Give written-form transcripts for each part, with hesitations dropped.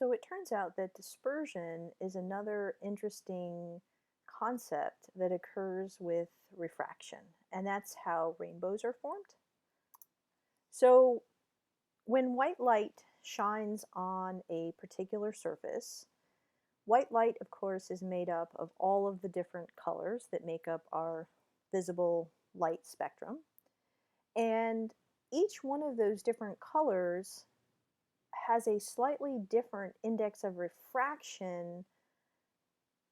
So it turns out that dispersion is another interesting concept that occurs with refraction, and that's how rainbows are formed. So when white light shines on a particular surface, white light, of course, is made up of all of the different colors that make up our visible light spectrum. And each one of those different colors has a slightly different index of refraction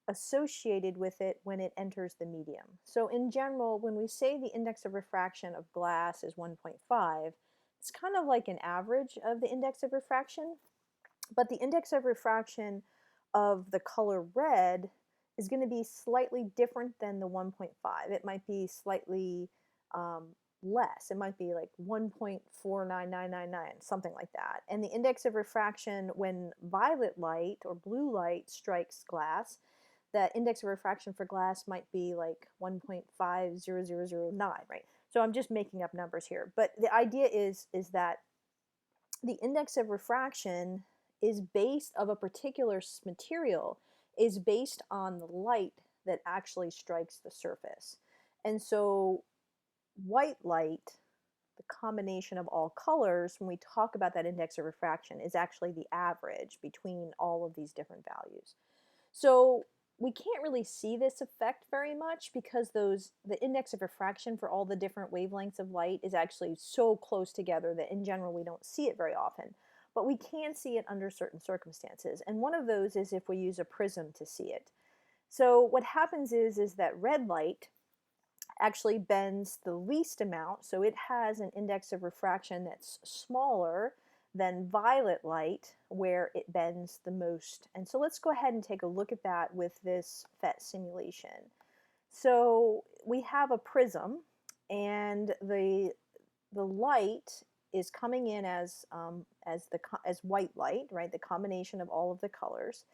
associated with it when it enters the medium. So in general, when we say the index of refraction of glass is 1.5, it's kind of like an average of the index of refraction, but the index of refraction of the color red is going to be slightly different than the 1.5. It might be slightly um, less. It might be like 1.49999, something like that. And the index of refraction when violet light or blue light strikes glass, that index of refraction for glass might be like 1.50009, right? So I'm just making up numbers here. But the idea is that the index of refraction is based of a particular material is based on the light that actually strikes the surface. And so white light, the combination of all colors, when we talk about that index of refraction, is actually the average between all of these different values. So we can't really see this effect very much because the index of refraction for all the different wavelengths of light is actually so close together that in general we don't see it very often. But we can see it under certain circumstances. And one of those is if we use a prism to see it. So what happens is that red light actually bends the least amount, so it has an index of refraction that's smaller than violet light, where it bends the most. And so let's go ahead and take a look at that with this PhET simulation. So we have a prism, and the light is coming in as white light, right? The combination of all of the colors.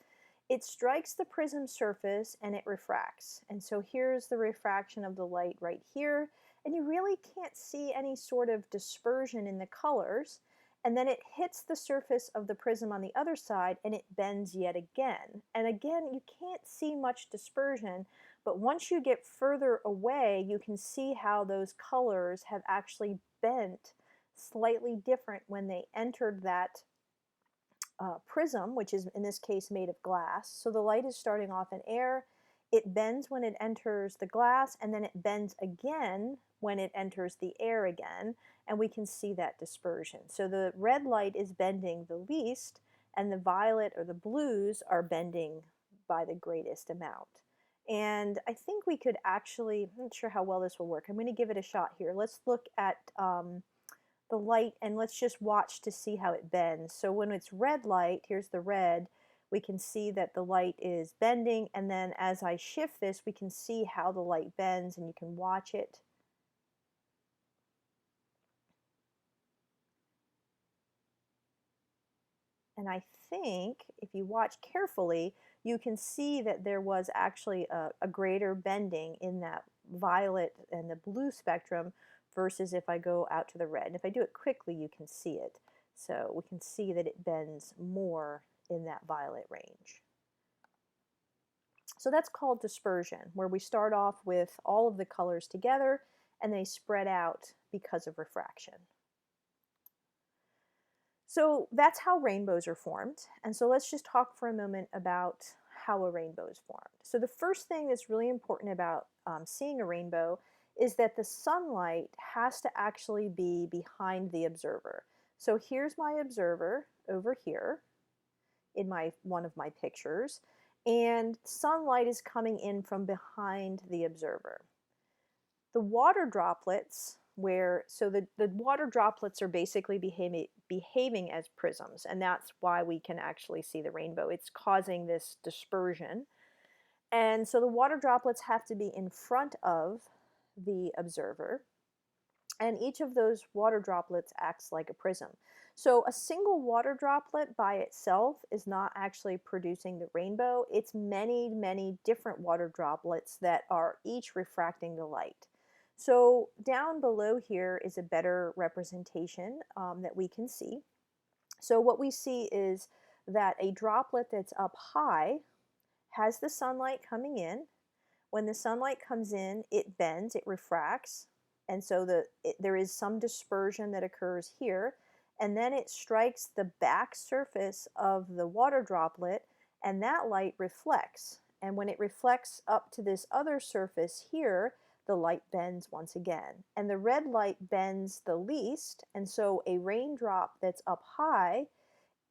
It strikes the prism surface and it refracts. And so here's the refraction of the light right here. And you really can't see any sort of dispersion in the colors. And then it hits the surface of the prism on the other side and it bends yet again. And again, you can't see much dispersion, but once you get further away, you can see how those colors have actually bent slightly different when they entered that prism, which is in this case made of glass. So the light is starting off in air, it bends when it enters the glass, and then it bends again when it enters the air again, and we can see that dispersion. So the red light is bending the least, and the violet or the blues are bending by the greatest amount. And I think we could actually, I'm not sure how well this will work. I'm going to give it a shot here. Let's look at the light and let's just watch to see how it bends. So when it's red light, here's the red, we can see that the light is bending, and then as I shift this we can see how the light bends and you can watch it. And I think if you watch carefully you can see that there was actually a greater bending in that violet and the blue spectrum versus if I go out to the red. And if I do it quickly, you can see it. So we can see that it bends more in that violet range. So that's called dispersion, where we start off with all of the colors together and they spread out because of refraction. So that's how rainbows are formed. And so let's just talk for a moment about how a rainbow is formed. So the first thing that's really important about seeing a rainbow is that the sunlight has to actually be behind the observer. So here's my observer over here in one of my pictures, and sunlight is coming in from behind the observer. The water droplets, the water droplets are basically behaving as prisms, and that's why we can actually see the rainbow. It's causing this dispersion. And so the water droplets have to be in front of the observer, and each of those water droplets acts like a prism. So a single water droplet by itself is not actually producing the rainbow. It's many, many different water droplets that are each refracting the light. So down below here is a better representation that we can see. So what we see is that a droplet that's up high has the sunlight coming in. When the sunlight comes in, it bends, it refracts, and so there is some dispersion that occurs here, and then it strikes the back surface of the water droplet, and that light reflects. And when it reflects up to this other surface here, the light bends once again. And the red light bends the least, and so a raindrop that's up high,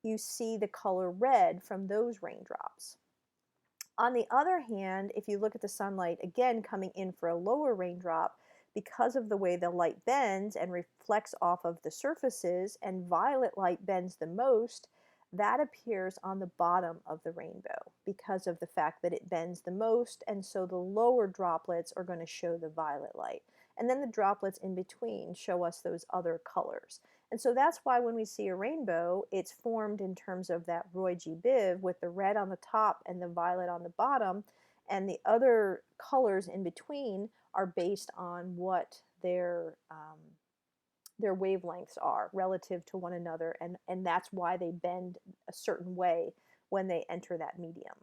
you see the color red from those raindrops. On the other hand, if you look at the sunlight again coming in for a lower raindrop, because of the way the light bends and reflects off of the surfaces, and violet light bends the most, that appears on the bottom of the rainbow because of the fact that it bends the most, and so the lower droplets are going to show the violet light. And then the droplets in between show us those other colors. And so that's why when we see a rainbow, it's formed in terms of that Roy G. Biv with the red on the top and the violet on the bottom, and the other colors in between are based on what their wavelengths are relative to one another, and that's why they bend a certain way when they enter that medium.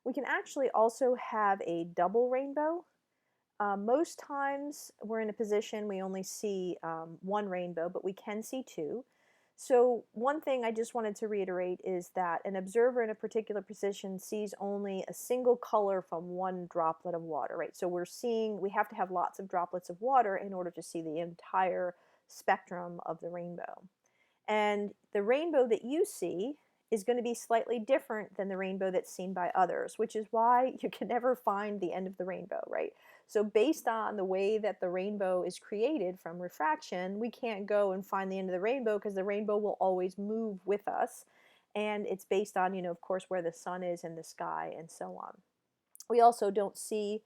We can actually also have a double rainbow. Most times we're in a position we only see one rainbow, but we can see two. So one thing I just wanted to reiterate is that an observer in a particular position sees only a single color from one droplet of water, right? So we have to have lots of droplets of water in order to see the entire spectrum of the rainbow. And the rainbow that you see is going to be slightly different than the rainbow that's seen by others, which is why you can never find the end of the rainbow, right? So based on the way that the rainbow is created from refraction, we can't go and find the end of the rainbow because the rainbow will always move with us. And it's based on, of course, where the sun is in the sky and so on. We also don't see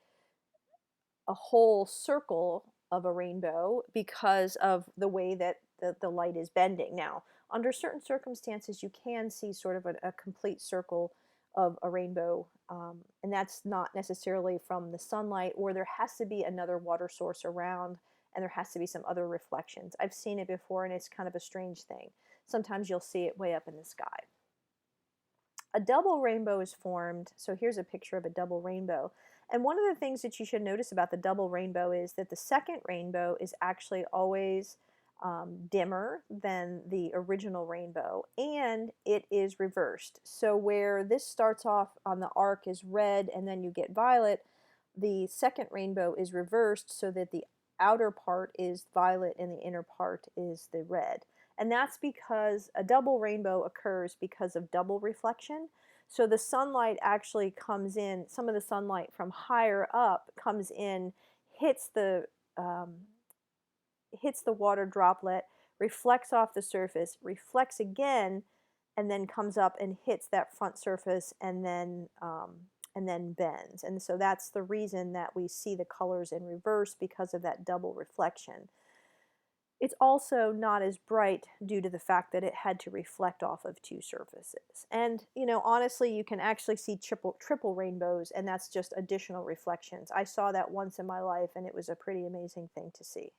a whole circle of a rainbow because of the way that the light is bending. Now, under certain circumstances, you can see sort of a complete circle of a rainbow, and that's not necessarily from the sunlight, or there has to be another water source around, and there has to be some other reflections. I've seen it before, and it's kind of a strange thing. Sometimes you'll see it way up in the sky. A double rainbow is formed. So here's a picture of a double rainbow. And one of the things that you should notice about the double rainbow is that the second rainbow is actually always dimmer than the original rainbow, and it is reversed. So where this starts off on the arc is red and then you get violet, the second rainbow is reversed so that the outer part is violet and the inner part is the red. And that's because a double rainbow occurs because of double reflection. So the sunlight actually comes in, some of the sunlight from higher up comes in, hits the water droplet, reflects off the surface, reflects again, and then comes up and hits that front surface and then bends. And so that's the reason that we see the colors in reverse, because of that double reflection. It's also not as bright due to the fact that it had to reflect off of two surfaces. And, honestly, you can actually see triple rainbows, and that's just additional reflections. I saw that once in my life, and it was a pretty amazing thing to see.